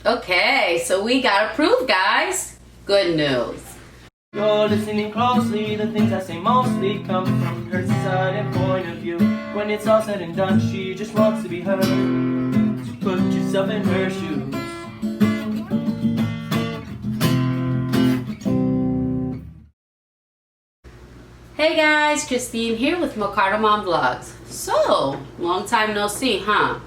Okay, so we got approved, guys. Good news. You're listening closely, the things I say mostly come from her side and point of view. When it's all said and done, she just wants to be heard. So put yourself in her shoes. Hey guys, Christine here with Mercado Mom Vlogs. So, long time no see, huh?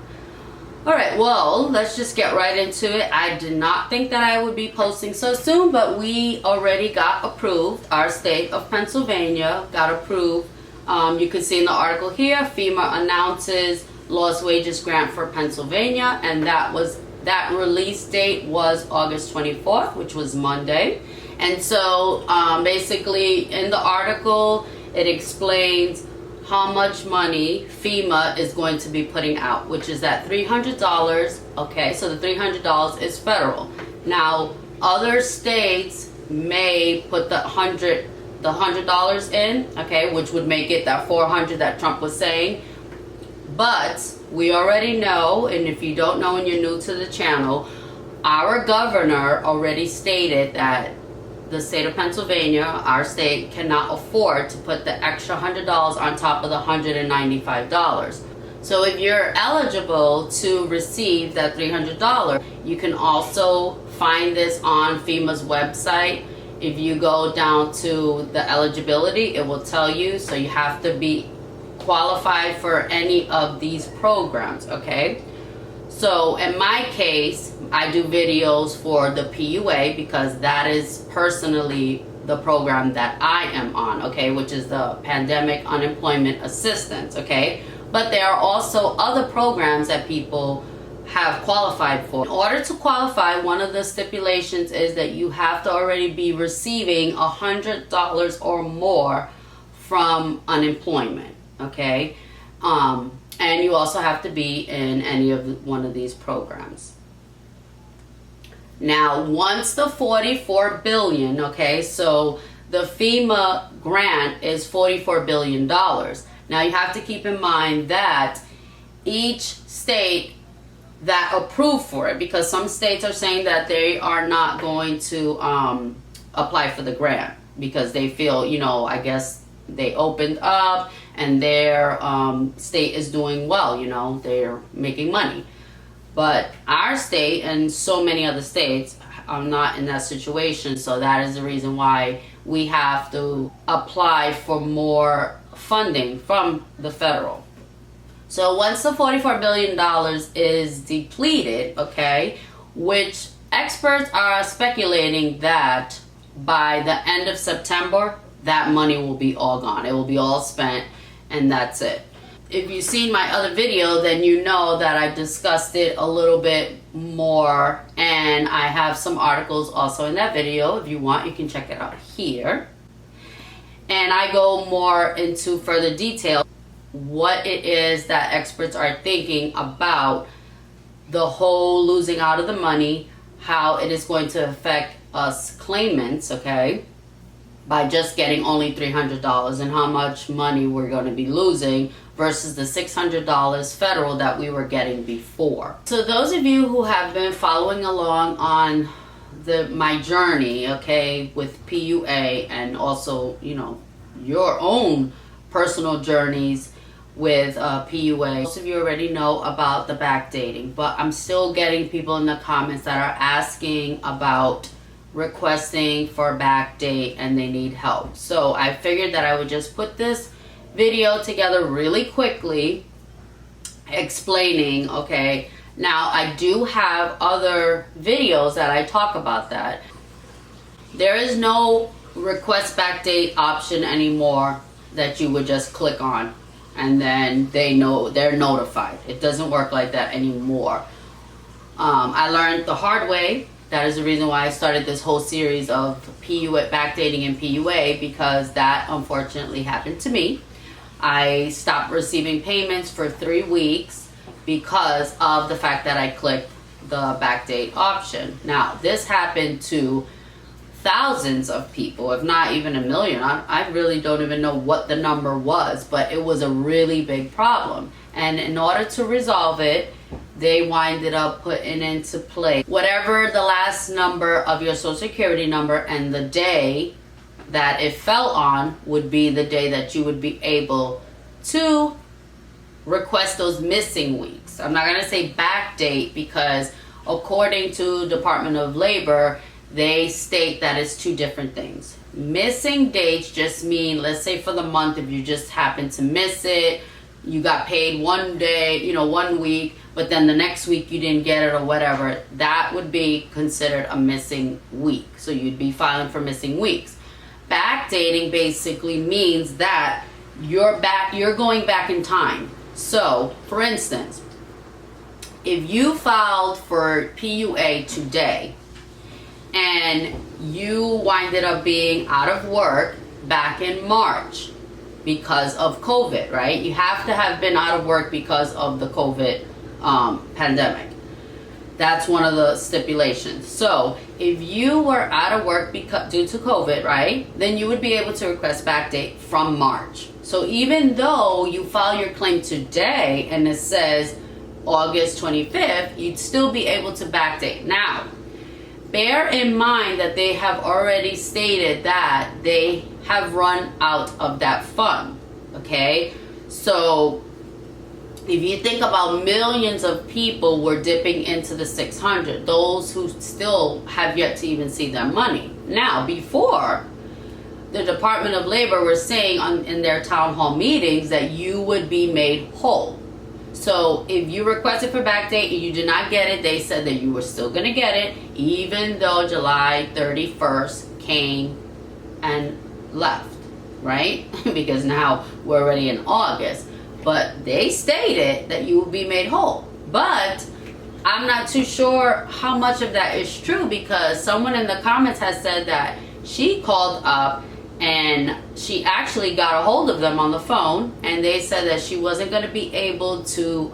Alright, well, let's just get right into it. I did not think that I would be posting so soon, but we already got approved. Our state of Pennsylvania got approved. You can see in the article here, FEMA announces lost wages grant for Pennsylvania, and that release date was August 24th, which was Monday. And so basically in the article, it explains how much money FEMA is going to be putting out, which is at $300. Okay, so the $300 is federal. Now, other states may put the $100 in, okay, which would make it that $400 that Trump was saying. But we already know, and if you don't know and you're new to the channel, our governor already stated that the state of Pennsylvania, our state, cannot afford to put the extra $100 on top of the $195. So if you're eligible to receive that $300, you can also find this on FEMA's website. If you go down to the eligibility, it will tell you. So you have to be qualified for any of these programs, okay? So in my case, I do videos for the PUA because that is personally the program that I am on, okay, which is the Pandemic Unemployment Assistance, okay? But there are also other programs that people have qualified for. In order to qualify, one of the stipulations is that you have to already be receiving $100 or more from unemployment, okay? And you also have to be in any of one of these programs. Now, once the $44 billion, okay, so the FEMA grant is $44 billion. Now, you have to keep in mind that each state that approved for it, because some states are saying that they are not going to apply for the grant because they feel, you know, I guess they opened up and their state is doing well, you know, they're making money. But our state and so many other states are not in that situation, so that is the reason why we have to apply for more funding from the federal. So once the $44 billion is depleted, okay, which experts are speculating that by the end of September, that money will be all gone. It will be all spent, and that's it. If you've seen my other video, then you know that I discussed it a little bit more, and I have some articles also in that video. If you want, you can check it out here. And I go more into further detail what it is that experts are thinking about the whole losing out of the money, how it is going to affect us claimants, okay, by just getting only $300, and how much money we're going to be losing versus the $600 federal that we were getting before. So those of you who have been following along on my journey, okay, with PUA, and also, you know, your own personal journeys with PUA, most of you already know about the backdating, but I'm still getting people in the comments that are asking about requesting for backdate and they need help. So I figured that I would just put this video together really quickly explaining, okay. Now I do have other videos that I talk about that. There is no request backdate option anymore that you would just click on and then they know, they're notified. It doesn't work like that anymore. I learned the hard way. That is the reason why I started this whole series of PUA, backdating and PUA, because that unfortunately happened to me. I stopped receiving payments for 3 weeks because of the fact that I clicked the backdate option. Now, this happened to thousands of people, if not even a million. I really don't even know what the number was, but it was a really big problem. And in order to resolve it, they winded up putting into play whatever the last number of your social security number and the day that it fell on would be the day that you would be able to request those missing weeks. I'm not going to say backdate because according to Department of Labor, they state that it's two different things. Missing dates just mean, let's say for the month, if you just happen to miss it, you got paid one day, 1 week, but then the next week you didn't get it or whatever, that would be considered a missing week. So you'd be filing for missing weeks. Backdating basically means that you're going back in time. So, for instance, if you filed for PUA today and you winded up being out of work back in March because of COVID, right? You have to have been out of work because of the COVID pandemic. That's one of the stipulations. So if you were out of work due to COVID, right, then you would be able to request backdate from March. So even though you file your claim today and it says August 25th, you'd still be able to backdate. Now, bear in mind that they have already stated that they have run out of that fund, okay? So if you think about millions of people were dipping into the 600, those who still have yet to even see their money. Now, before, the Department of Labor were saying in their town hall meetings that you would be made whole. So if you requested for backdate and you did not get it, they said that you were still going to get it, even though July 31st came and left, right? Because now we're already in August. But they stated that you will be made whole. But I'm not too sure how much of that is true, because someone in the comments has said that she called up and she actually got a hold of them on the phone, and they said that she wasn't going to be able to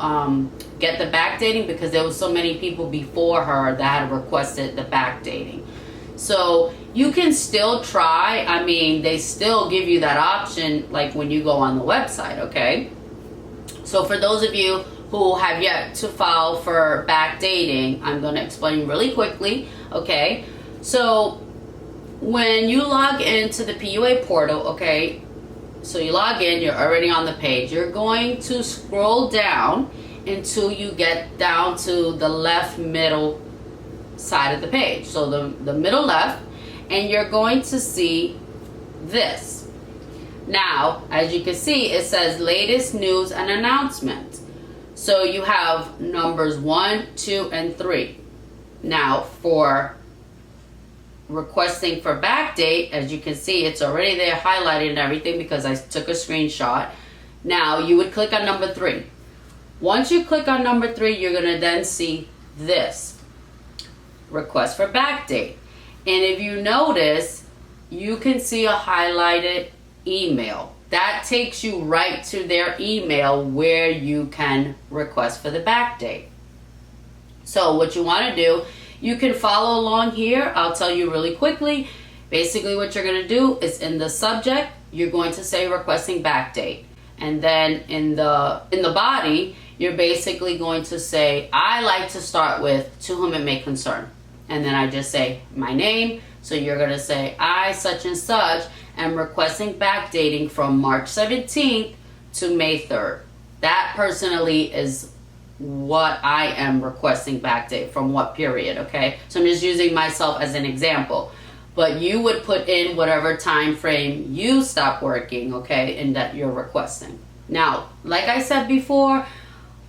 get the backdating because there was so many people before her that had requested the backdating. So you can still try. I mean, they still give you that option like when you go on the website, okay? So for those of you who have yet to file for backdating, I'm going to explain really quickly, okay? So when you log into the PUA portal, okay, so you log in, you're already on the page. You're going to scroll down until you get down to the left middle side of the page. So the middle left, and you're going to see this. Now, as you can see, it says latest news and announcements. So you have numbers 1, 2, and 3. Now, for requesting for backdate, as you can see, it's already there highlighted and everything because I took a screenshot. Now, you would click on number 3. Once you click on number 3, you're going to then see this. Request for backdate. And if you notice, you can see a highlighted email. That takes you right to their email where you can request for the backdate. So what you want to do, you can follow along here. I'll tell you really quickly. Basically what you're going to do is in the subject, you're going to say requesting backdate. And then in the body, you're basically going to say, I like to start with to whom it may concern. And then I just say my name. So you're going to say, I such and such am requesting backdating from March 17th to May 3rd. That personally is what I am requesting backdate from what period, okay? So I'm just using myself as an example. But you would put in whatever time frame you stop working, okay, and that you're requesting. Now, like I said before,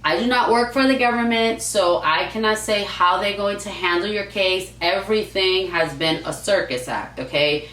I do not work for the government, so I cannot say how they're going to handle your case. Everything has been a circus act, okay?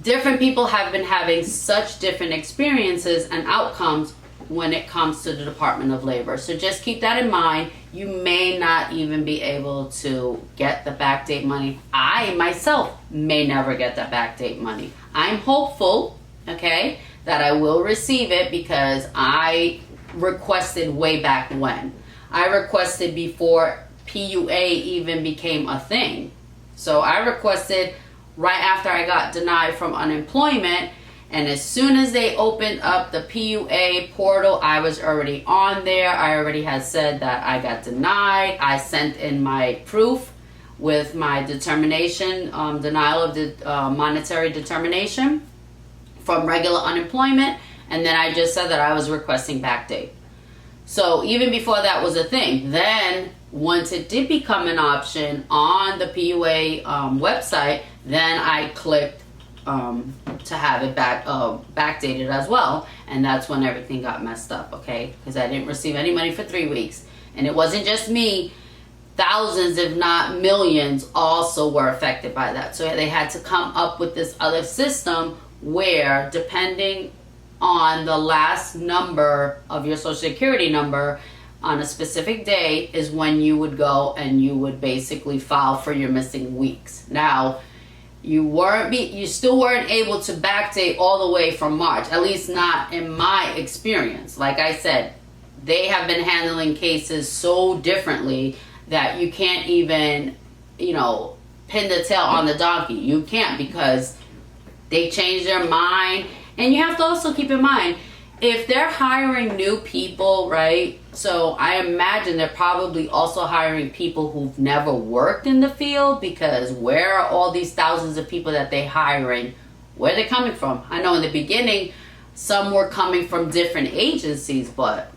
Different people have been having such different experiences and outcomes when it comes to the Department of Labor. So just keep that in mind. You may not even be able to get the backdate money. I myself may never get the backdate money. I'm hopeful, okay, that I will receive it because I requested way back when. I requested before PUA even became a thing. So I requested right after I got denied from unemployment, And as soon as they opened up the PUA portal, I was already on there. I already had said that I got denied. I sent in my proof with my determination, denial of the monetary determination from regular unemployment. And then I just said that I was requesting Backdate. So even before that was a thing, then once it did become an option on the PUA website, then I clicked to have it backdated as well, and that's when everything got messed up, okay? Because I didn't receive any money for 3 weeks, and it wasn't just me. Thousands, if not millions, also were affected by that. So they had to come up with this other system where, depending on the last number of your social security number on a specific day, is when you would go and you would basically file for your missing weeks. Now, you still weren't able to backdate all the way from March, at least not in my experience. Like I said, they have been handling cases so differently that you can't even, pin the tail on the donkey. You can't, because they change their mind. And you have to also keep in mind, if they're hiring new people, right? So I imagine they're probably also hiring people who've never worked in the field, because where are all these thousands of people that they're hiring? Where are they coming from? I know in the beginning, some were coming from different agencies, but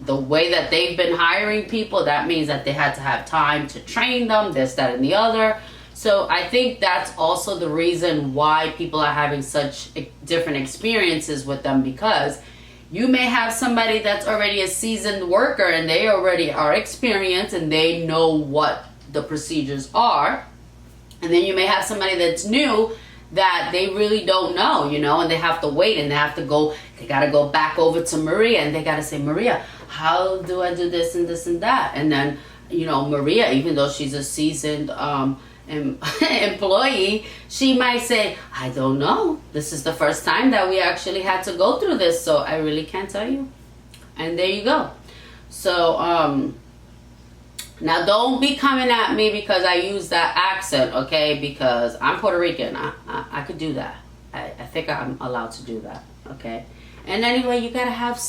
the way that they've been hiring people, that means that they had to have time to train them, this, that, and the other. So I think that's also the reason why people are having such different experiences with them, because you may have somebody that's already a seasoned worker and they already are experienced and they know what the procedures are. And then you may have somebody that's new that they really don't know, and they have to wait, and they got to go back over to Maria, and they got to say, Maria, how do I do this and this and that? And then, Maria, even though she's a seasoned employee, she might say, I don't know, this is the first time that we actually had to go through this, so I really can't tell you. And there you go. So now don't be coming at me because I use that accent, okay? Because I'm Puerto Rican. I could do that. I think I'm allowed to do that, okay? And anyway, you gotta have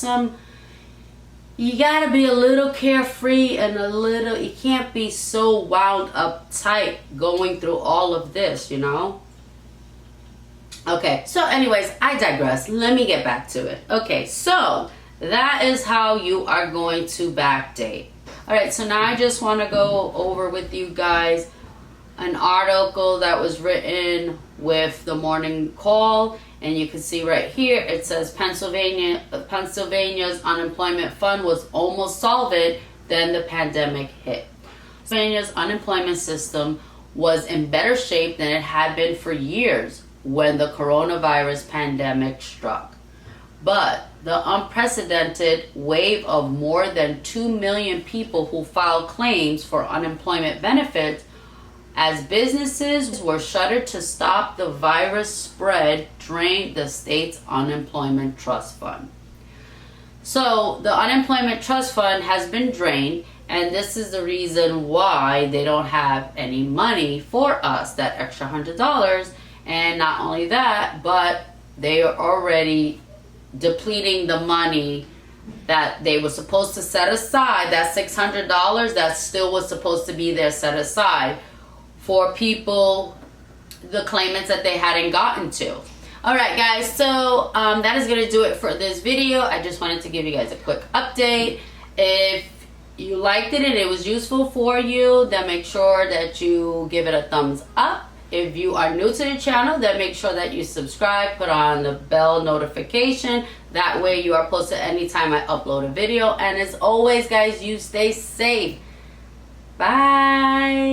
you gotta be a little carefree and you can't be so wound up tight going through all of this, Okay, so anyways, I digress. Let me get back to it. Okay, so that is how you are going to backdate. All right, so now I just want to go over with you guys an article that was written with the morning call. And you can see right here, it says Pennsylvania's unemployment fund was almost solvent, then the pandemic hit. Pennsylvania's unemployment system was in better shape than it had been for years when the coronavirus pandemic struck. But the unprecedented wave of more than 2 million people who filed claims for unemployment benefits as businesses were shuttered to stop the virus spread drained the state's unemployment trust fund. So the unemployment trust fund has been drained, and this is the reason why they don't have any money for us, that extra $100. And not only that, but they are already depleting the money that they were supposed to set aside, that $600 that still was supposed to be there set aside for people, the claimants that they hadn't gotten to. All right, guys, so that is going to do it for this video. I just wanted to give you guys a quick update. If you liked it and it was useful for you, then make sure that you give it a thumbs up. If you are new to the channel, then make sure that you subscribe, put on the bell notification. That way you are posted anytime I upload a video. And as always, guys, you stay safe. Bye.